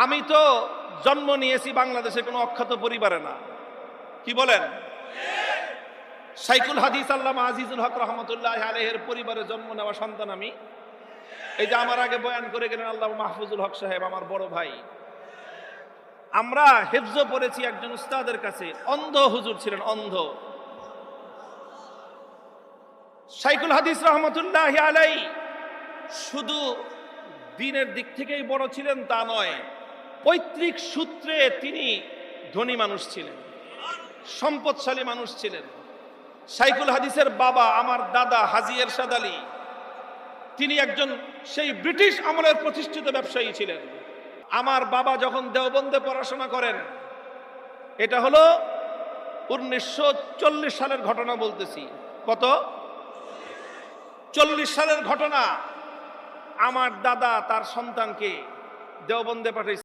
আমি তো জন্ম নিয়েছি বাংলাদেশে কোনো অখ্যাত পরিবারে না, কি বলেন? শাইখুল হাদিস আল্লামা আজিজুল হক রহমতুল্লাহ আলাইহির পরিবারে জন্ম নেওয়া সন্তান আমি। এই যে আমার আগে বয়ান করে গেলেন আল্লামা মাহফুজুল হক সাহেব, আমার বড় ভাই। আমরা হিফজ পড়েছি একজন উস্তাদের কাছে, অন্ধ হুজুর ছিলেন, অন্ধ। শাইখুল হাদিস রহমতুল্লাহ আলাইহি শুধু দিনের দিক থেকেই বড় ছিলেন তা নয়, পৈতৃক সূত্রে তিনি ধনী মানুষ ছিলেন, সম্পদশালী মানুষ ছিলেন। শাইখুল হাদিসের বাবা আমার দাদা হাজী এরশাদ আলী, তিনি একজন সেই ব্রিটিশ আমলের প্রতিষ্ঠিত ব্যবসায়ী ছিলেন। আমার বাবা যখন দেওবন্দে পড়াশোনা করেন, এটা হলো 1940 সালের ঘটনা বলতেছি। কত? 40 সালের ঘটনা। আমার দাদা তার সন্তানকে দেওবন্দে পাঠাইছে।